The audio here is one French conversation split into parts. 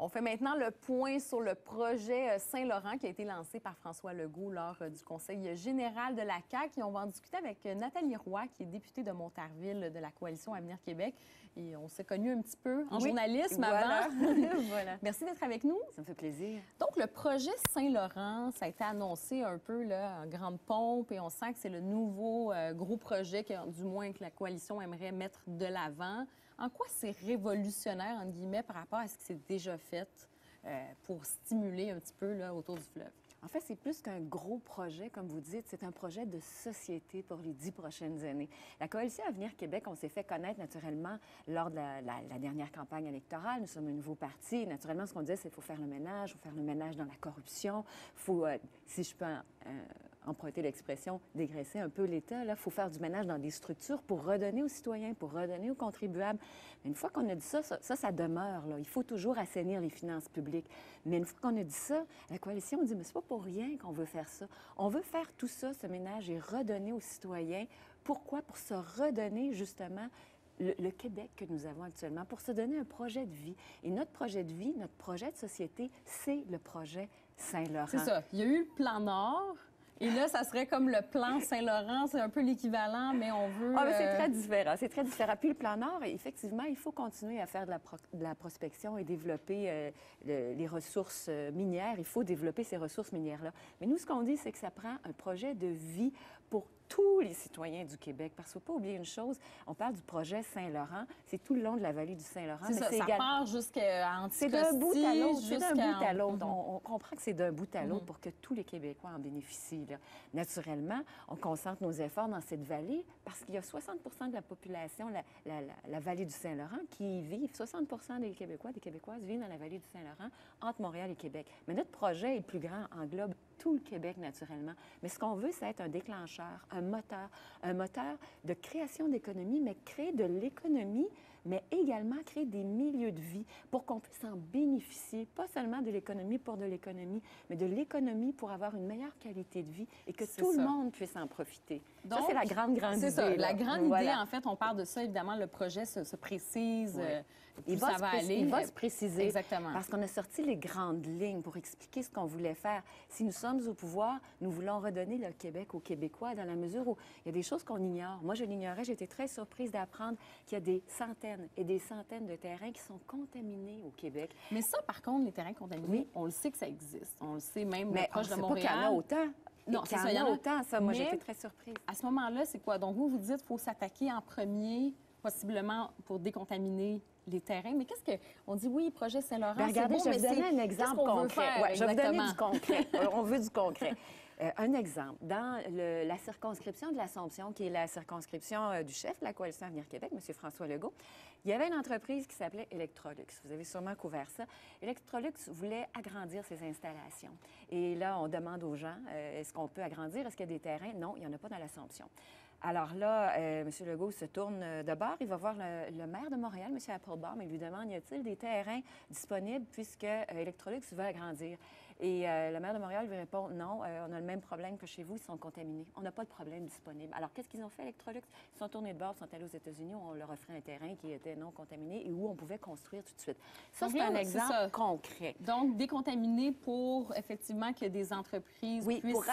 On fait maintenant le point sur le projet Saint-Laurent qui a été lancé par François Legault lors du Conseil général de la CAQ. Et on va en discuter avec Nathalie Roy, qui est députée de Montarville de la Coalition Avenir Québec. Et on s'est connus un petit peu en journalisme avant. Voilà. Merci d'être avec nous. Ça me fait plaisir. Donc, le projet Saint-Laurent, ça a été annoncé un peu là, en grande pompe et on sent que c'est le nouveau gros projet que, du moins, que la Coalition aimerait mettre de l'avant. En quoi c'est révolutionnaire, entre guillemets, par rapport à ce qui s'est déjà fait pour stimuler un petit peu là, autour du fleuve? En fait, c'est plus qu'un gros projet, comme vous dites, c'est un projet de société pour les 10 prochaines années. La Coalition Avenir Québec, on s'est fait connaître naturellement lors de la dernière campagne électorale. Nous sommes un nouveau parti. Naturellement, ce qu'on disait, c'est qu'il faut faire le ménage, il faut faire le ménage dans la corruption. Il faut, si je peux emprunter l'expression, dégraisser un peu l'État, il faut faire du ménage dans des structures pour redonner aux citoyens, pour redonner aux contribuables. Mais une fois qu'on a dit ça, ça demeure. Là. Il faut toujours assainir les finances publiques. Mais une fois qu'on a dit ça, la Coalition dit, mais c'est pas pour rien qu'on veut faire ça. On veut faire tout ça, ce ménage, et redonner aux citoyens. Pourquoi? Pour se redonner, justement, le Québec que nous avons actuellement, pour se donner un projet de vie. Et notre projet de vie, notre projet de société, c'est le projet Saint-Laurent. C'est ça. Il y a eu le plan Nord. Et là, ça serait comme le plan Saint-Laurent, c'est un peu l'équivalent, mais on veut... Ah, mais c'est très différent, c'est très différent. Puis le plan Nord, effectivement, il faut continuer à faire de la prospection et développer les ressources minières. Il faut développer ces ressources minières-là. Mais nous, ce qu'on dit, c'est que ça prend un projet de vie pour tous les citoyens du Québec. Parce qu'il ne faut pas oublier une chose, on parle du projet Saint-Laurent, c'est tout le long de la vallée du Saint-Laurent. C'est ça, ça part jusqu'à Anticosti. C'est d'un bout à l'autre, c'est d'un bout à l'autre. On comprend que c'est d'un bout à l'autre pour que tous les Québécois en bénéficient. Là. Naturellement, on concentre nos efforts dans cette vallée parce qu'il y a 60 de la population, la vallée du Saint-Laurent, qui y vivent. 60 des Québécois, des Québécoises vivent dans la vallée du Saint-Laurent, entre Montréal et Québec. Mais notre projet est plus grand, englobe tout le Québec, naturellement. Mais ce qu'on veut, c'est être un déclencheur, un moteur de création d'économie, mais créer de l'économie, mais également créer des milieux de vie pour qu'on puisse en bénéficier, pas seulement de l'économie pour de l'économie, mais de l'économie pour avoir une meilleure qualité de vie et que tout le monde puisse en profiter. Donc, ça, c'est la grande idée. C'est ça, la grande idée, en fait, on parle de ça, évidemment, le projet se précise, il va se préciser. Exactement. Parce qu'on a sorti les grandes lignes pour expliquer ce qu'on voulait faire. Si nous sommes au pouvoir, nous voulons redonner le Québec aux Québécois dans la mesure où il y a des choses qu'on ignore. Moi, je l'ignorais. J'ai été très surprise d'apprendre qu'il y a des centaines et des centaines de terrains qui sont contaminés au Québec. Mais ça, par contre, les terrains contaminés, on le sait que ça existe. On le sait même proche de Montréal. Mais on ne sait pas qu'il y en a autant. Non, c'est ça, il y en a autant. Ça, moi, j'ai été très surprise. À ce moment-là, c'est quoi? Donc, vous dites qu'il faut s'attaquer en premier, possiblement pour décontaminer les terrains. Mais qu'est-ce que... On dit, oui, projet Saint-Laurent, c'est regardez, beau, je vais vous donner un exemple concret. Ouais, je vais vous donner du concret. On veut du concret. Un exemple. Dans la circonscription de l'Assomption, qui est la circonscription du chef de la Coalition Avenir Québec, M. François Legault, il y avait une entreprise qui s'appelait Electrolux. Vous avez sûrement couvert ça. Electrolux voulait agrandir ses installations. Et là, on demande aux gens, est-ce qu'on peut agrandir? Est-ce qu'il y a des terrains? Non, il n'y en a pas dans l'Assomption. Alors là, M. Legault se tourne de bord. Il va voir le maire de Montréal, M. Applebaum, et lui demande, y a-t-il des terrains disponibles puisque Electrolux veut agrandir? Et le maire de Montréal lui répond, non, on a le même problème que chez vous, ils sont contaminés. On n'a pas de problème disponible. Alors, qu'est-ce qu'ils ont fait, Electrolux? Ils sont tournés de bord, ils sont allés aux États-Unis où on leur offrait un terrain qui était non contaminé et où on pouvait construire tout de suite. Ça, c'est un exemple concret. Donc, décontaminer pour, effectivement, que des entreprises puissent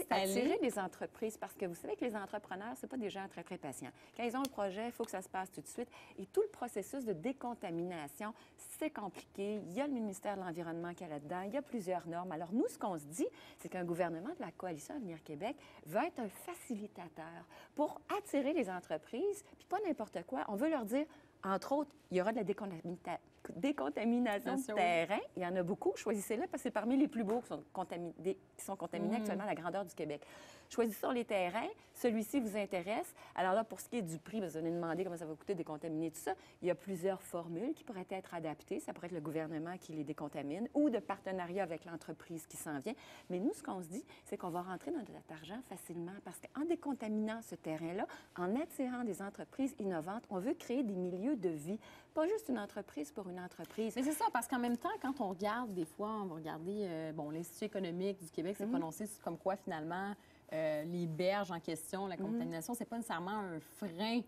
attirer des entreprises. Parce que vous savez que les entrepreneurs, c'est pas des gens très, très patients. Quand ils ont un projet, il faut que ça se passe tout de suite. Et tout le processus de décontamination, c'est compliqué. Il y a le ministère de l'Environnement qui est là-dedans. Il y a plusieurs normes. Alors, nous, ce qu'on se dit, c'est qu'un gouvernement de la Coalition Avenir Québec va être un facilitateur pour attirer les entreprises, puis pas n'importe quoi. On veut leur dire, entre autres, il y aura de la décontamination de terrain. Il y en a beaucoup. Choisissez-les parce que c'est parmi les plus beaux qui sont contaminés actuellement à la grandeur du Québec. Choisissons les terrains. Celui-ci vous intéresse. Alors là, pour ce qui est du prix, vous allez demander comment ça va coûter de décontaminer tout ça. Il y a plusieurs formules qui pourraient être adaptées. Ça pourrait être le gouvernement qui les décontamine ou de partenariat avec l'entreprise qui s'en vient. Mais nous, ce qu'on se dit, c'est qu'on va rentrer dans de l'argent facilement parce qu'en décontaminant ce terrain-là, en attirant des entreprises innovantes, on veut créer des milieux de vie. Pas juste une entreprise pour une entreprise. Mais c'est ça, parce qu'en même temps, quand on regarde, des fois, on va regarder, l'Institut économique du Québec s'est prononcé comme quoi, finalement, les berges en question, la contamination, c'est pas nécessairement un frein.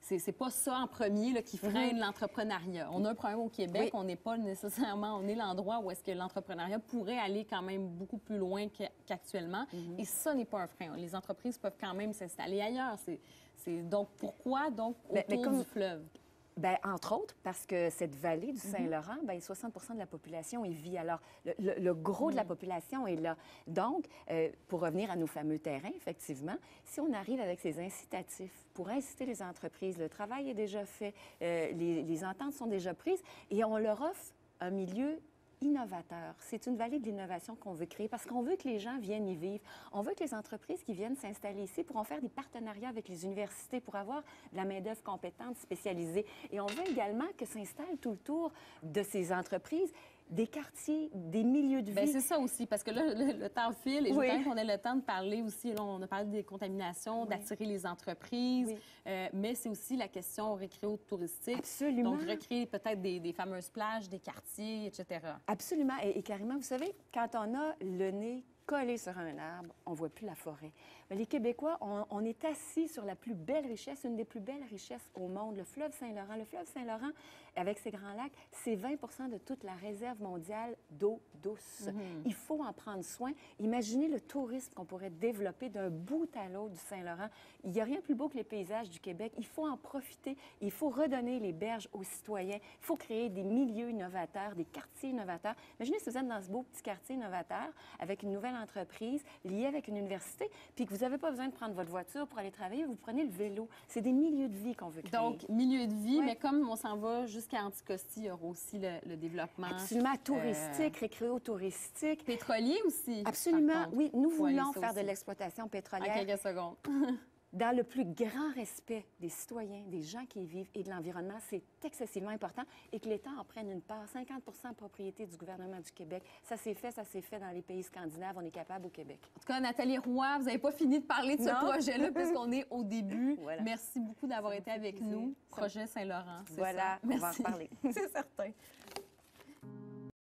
c'est pas ça en premier là, qui freine l'entrepreneuriat. On a un problème au Québec, on n'est pas nécessairement, on est l'endroit où est-ce que l'entrepreneuriat pourrait aller quand même beaucoup plus loin qu'actuellement. Et ça n'est pas un frein. Les entreprises peuvent quand même s'installer ailleurs. Donc, pourquoi donc autour du fleuve? Bien, entre autres, parce que cette vallée du Saint-Laurent, bien, 60 de la population y vit. Alors, le gros de la population est là. Donc, pour revenir à nos fameux terrains, effectivement, si on arrive avec ces incitatifs pour inciter les entreprises, le travail est déjà fait, les ententes sont déjà prises et on leur offre un milieu innovateur. C'est une vallée de l'innovation qu'on veut créer parce qu'on veut que les gens viennent y vivre. On veut que les entreprises qui viennent s'installer ici pourront faire des partenariats avec les universités pour avoir de la main-d'œuvre compétente, spécialisée. Et on veut également que s'installent tout le tour de ces entreprises des quartiers, des milieux de vie. Bien, c'est ça aussi, parce que là, le temps file et je veux quand même qu'on ait le temps de parler aussi. Là, on a parlé des contaminations, d'attirer les entreprises, mais c'est aussi la question récréo-touristique. Absolument. Donc, recréer peut-être des fameuses plages, des quartiers, etc. Absolument. Et carrément, vous savez, quand on a le nez collé sur un arbre, on ne voit plus la forêt. Mais les Québécois, on est assis sur la plus belle richesse, une des plus belles richesses au monde, le fleuve Saint-Laurent. Le fleuve Saint-Laurent, avec ses grands lacs, c'est 20 de toute la réserve mondiale d'eau douce. Il faut en prendre soin. Imaginez le tourisme qu'on pourrait développer d'un bout à l'autre du Saint-Laurent. Il n'y a rien de plus beau que les paysages du Québec. Il faut en profiter. Il faut redonner les berges aux citoyens. Il faut créer des milieux innovateurs, des quartiers innovateurs. Imaginez si vous êtes dans ce beau petit quartier innovateur avec une nouvelle entreprise liée avec une université, puis que vous n'avez pas besoin de prendre votre voiture pour aller travailler, vous prenez le vélo. C'est des milieux de vie qu'on veut créer. Donc, milieu de vie, mais comme on s'en va jusqu'à Anticosti, il y aura aussi le développement. Absolument, touristique, récréo-touristique. Pétrolier aussi. Absolument, oui. Nous voulons faire de l'exploitation pétrolière. En quelques secondes. Dans le plus grand respect des citoyens, des gens qui y vivent et de l'environnement, c'est excessivement important et que l'État en prenne une part. 50 propriété du gouvernement du Québec. Ça s'est fait dans les pays scandinaves. On est capable au Québec. En tout cas, Nathalie Roy, vous n'avez pas fini de parler de ce projet-là puisqu'on est au début. Voilà. Merci beaucoup d'avoir été avec nous. Projet Saint-Laurent. Voilà, on va en reparler. C'est certain.